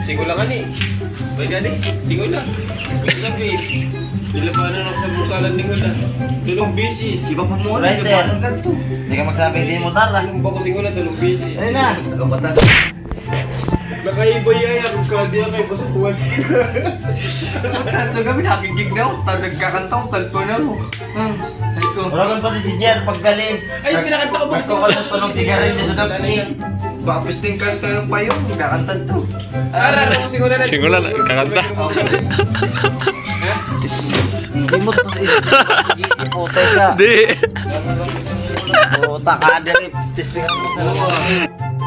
Singula ka ni. Bay gani, singula. Bisa pi. Bila pa na sa bukalan ni ngula. Tulong busy. Siba pa mo na kanto. Hindi ka magsabi hindi mo tara. Tulong ba ko singula tulong busy. Ayun na, nagkapatan. Nakaibay ay ang kadiya kay basukuan. So kami nakikig daw, nagkakantaw, talpo na mo. Wala pati si Jer paggaling. Ay, pinakanta ko ba kasi? Nagkakal sa tulong sigarilyo sa gabi. Baka pisting kanta ng payong, nagkakantan to. Ara, singula na. Singula na, kakanta. Hindi mo to sa isip po, teka. Di. Puta ka, dali, testingan mo sa luwa.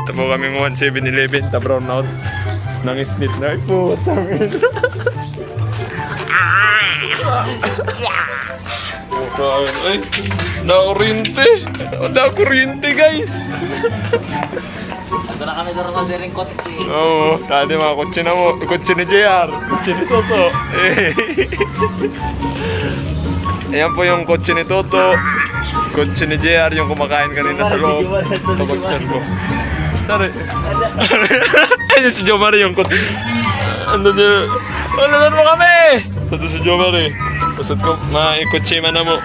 Ito po kami mo 7-Eleven, ta brown out. Nangisnit na. Ay po, tangin. Ay, nakakuryente. Nakakuryente guys. Ito na kami doon sa diring kotse. Oo, tadi mga kutsi na mo. Kutsi ni JR. Kutsi ni Toto. Ayan po yung kutsi ni Toto. Kutsi ni JR yung kumakain kanina sa loob. Ito kutsi ko. Sorry. Ayun si Jomar yung kutsi. Ano niya? Wala mo kami! Ito si Jomar eh. Usad ko, maikutsi man na mo.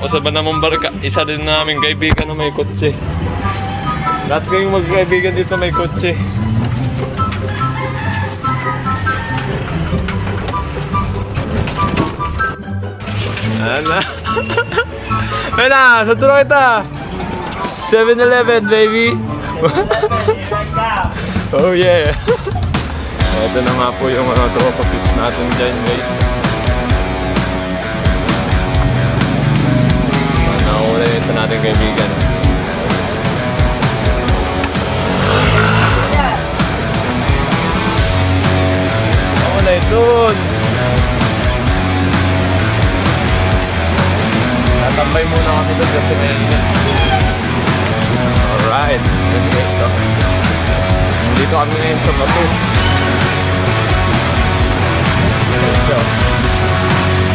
Usad ba na mong barka? Isa din namin kaibigan na may kutsi. Lahat kayong magkaibigan dito may kotse. Ano? Wala, sa tulong kita. 7-Eleven, baby. Oh yeah. Ito na nga po yung tropa pips natin dyan, guys. Nakawala yung isa natin kaibigan. Wala doon. Tatambay muna kami doon kasi may init. Alright. Okay, so dito kami ngayon sa Batu.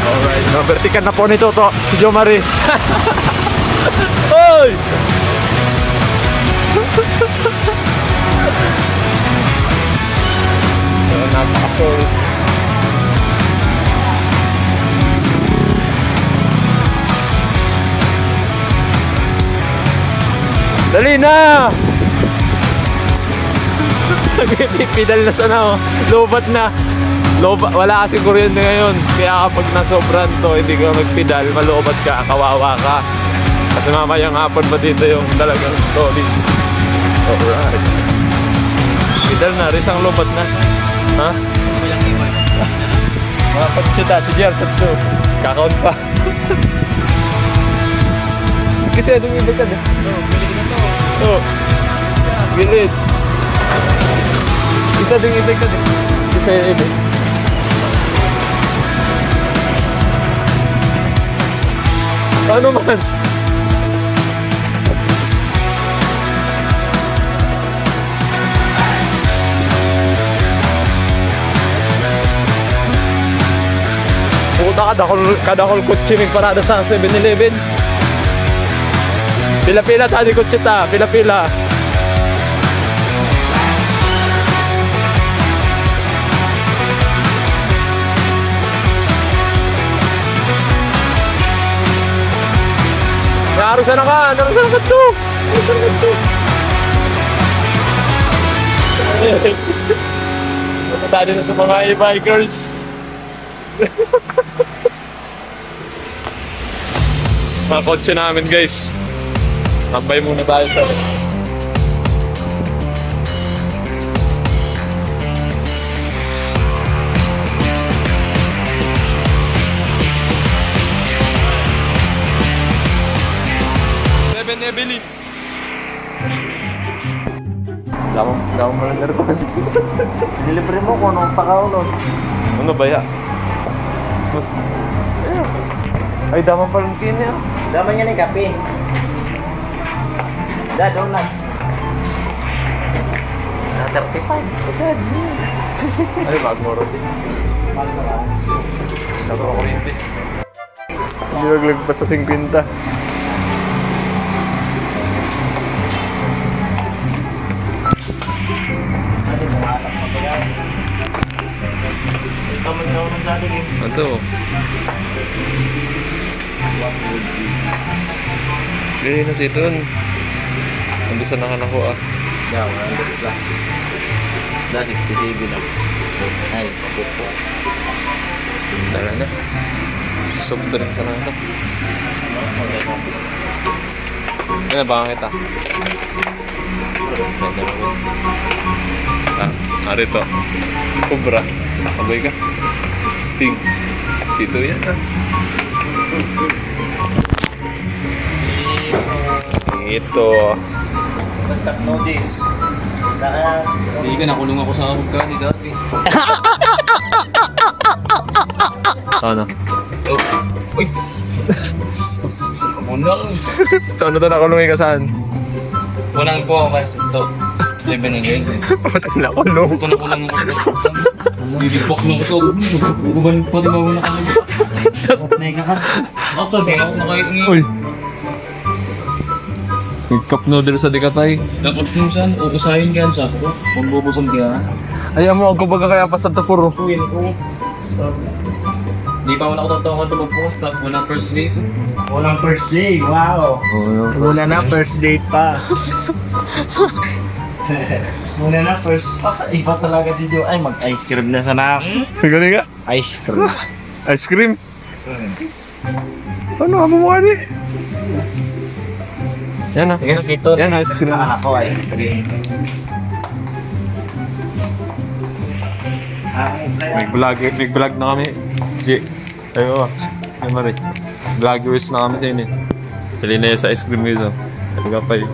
Alright. Vertical na po ni Toto. Si Jomari. Hoy! Napaka-solid. Dali na! Pidal na sana oh. Lobat na. Wala kasi kuryente ngayon. Kaya kapag nasobran to, hindi ka magpidal, malobat ka, kawawa ka. Kasi mamayang hapon ba dito yung talagang solid. Alright. Pidal na, risang lobat na. Ha? Mga pagsita si Jer sa to. Kakaon pa. Kasi anong hindi ka na? Oo. Gilid. Isa din hindi ka na. Isa yung ibig. Ano man? Kadakol kutsi may parada sa 7-Eleven. Pila-pila tadi kutsi ta, pila-pila. Narusan ka, narusan ka to. Narusan ka to. Tadi na sa mga e-bikers. Mga kotse namin guys. Tambay muna tayo sa Ebeli. Damo mo lang nero. Nilibre mo kung anong takaw nun. Ano ba ya? Mas ay damang palang kanya. Daman niya ng kape. Daw na. 35. Agad. Ay, magmoro din. Nagro kuryente. Hindi naglagpas sa 50. Ito. Bili na si Itun. Hindi sa nakanako ah. Yeah, 100 plus. Na 67 lang. Ay, papupo. Dala na. Soft drink sa nakanak. Ano ba kita? Arito. Cobra. Aboy ka. Sting. Sito yan ah. Ito. Stop noodles. Hindi ka, nakulong ako sa hugani dati. Ano? Uy! Muna. Ano to nakulungin ka saan? Unang po ako kasi ito. 7-Eleven. Patang nakulong. Ito nakulang ako sa hugani. Bibigpok na ako sa hugani. Gumaling pa rin ako na kami. Nega ka. Ako, di ako nakaingi. Uy! Cup noodles sa Dikatay. Dapat kung saan, uusahin ka sa ako. Magbubusog ka. Ayaw mo, ako baga kaya pa sa Tafuro. Uy, ako. Di pa wala ako tatawa tumagpost. Walang first date. Walang first day, wow. Muna na first date pa. Muna na first. Iba talaga dito. Ay, mag-ice cream na sana. Galing ka? Ice cream. Ice cream? Ano, amo mo ka di? Yan na. Yes, ito. Yan, ice cream. Ako, ice cream. Nag-vlog na kami. G. Ayo ah. Ay, Mari. Vloggers na kami sa inyo. Pili na yun sa ice cream dito. Talaga pa yun.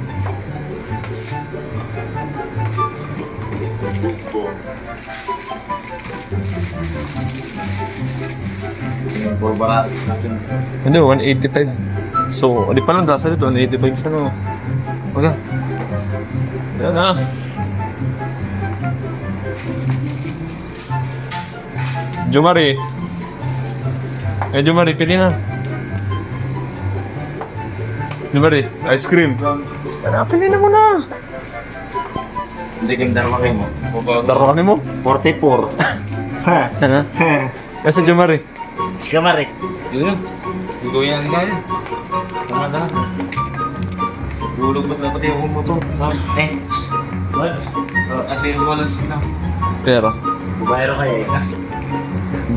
Hindi, 185. So, di pa lang sasalit, 185 sa no. Wala. Yan na. Jumari. Jumari, pili na. Jumari, ice cream. Yan, pili na muna. Hindi kang darwa kayo mo. Daro kami mo? 44. Ha? Ano? Kasi Jumari. Kamarik. Yun. Ito yan nga yun. Tama na. Gulog basta pati ako mo to. What? Kasi walas na. Pero. Bubayro kayo eh.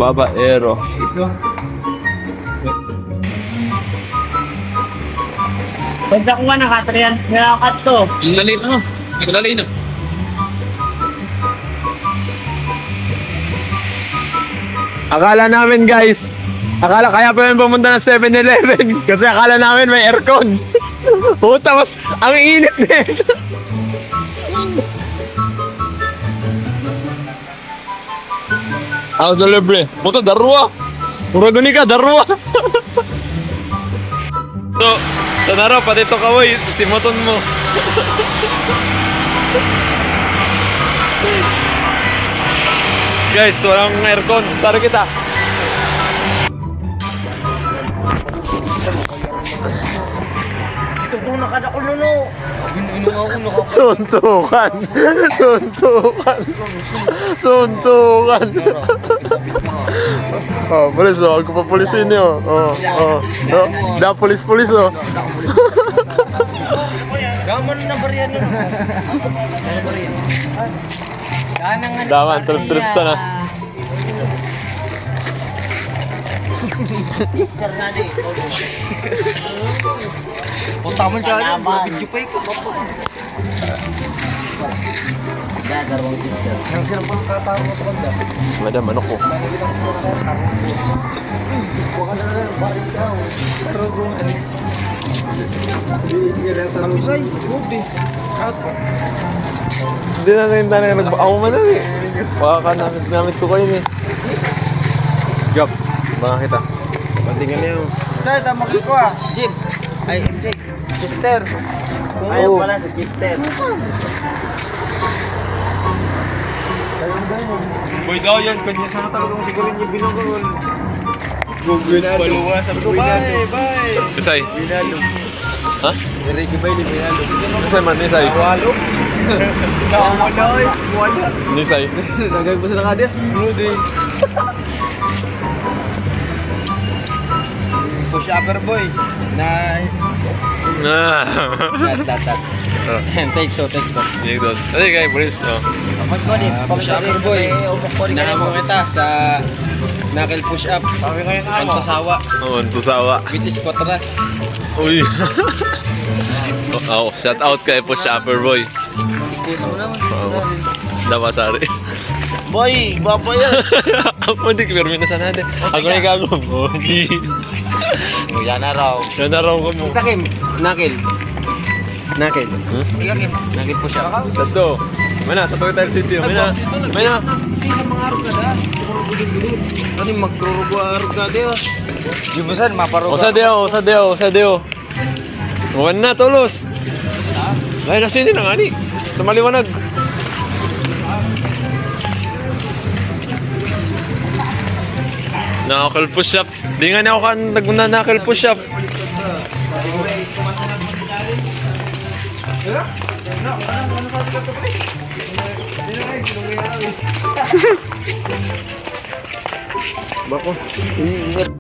Babaero. Ito. Pagka ko nga nakatriyan, nakakat to. Lali na. Lali na. Akala namin guys, kaya pa yun pumunta ng 7-Eleven kasi akala namin may aircon. Puta, mas ang init eh. Ako delivery. Puta, darwa. Pura guni ka, darwa. So, sa naro, pati ito kawoy, simuton mo. Guys, walang aircon. Sari kita. Ito kung nakadakulo. Suntukan. Suntukan. Suntukan. Oh, pulis oh. Ako pa pulisin niyo. Oh, oh. No? Da pulis-pulis oh. Gaman na bariyan nyo. Daman, trip-trip sana. Punta mo dyan. Video pa ikaw. Ang sila pang kataro mo ito kanda. Madam, ano ko? Hindi na ngayon tayo nag-ako man na eh. Baka namit ko kayo eh. Gap, baka kita. Bandingan niya yun. Dahil tama ko ah. Jim. Ay, MJ. Chester. Ayaw pala sa Chester. Boy daw yan, kanya sana talagang siguro niya binagol. Binalo. Baluwa sa Binalo. Bye! Isay. Binalo. Ha? Ricky Bay ni Binalo. Isay man, Nisay. Walo. Wala. Nisay. Nagay pa sila ka dia. Rudy. push upper boy. Na that. Take two. Yung doon. Sige kayo, please. Oh. Push upper boy. Naamong kita sa knuckle push up. Pantasawa. Oh, tusawa. Bitis Patras. Uy. Oh, shout out kay Push Upper Boy. Puso naman. Dapasari. Boy, baba yan. Ako hindi clear na sana natin. Ako na gagawin mo. Yan na raw. Yan na raw ko mo. Takim, nakil. Nakil push up. Sato. Mana, sa tayo sisi. Mana. Ano yung magrurugo-rugo deo? Yung masan, maparugo. Osa deo. Huwag na, tulos. Ay, nasa hindi na nga ni. Tumaliwanag. Knuckle push up. Di nga na ako nag-knuckle push up. Bako.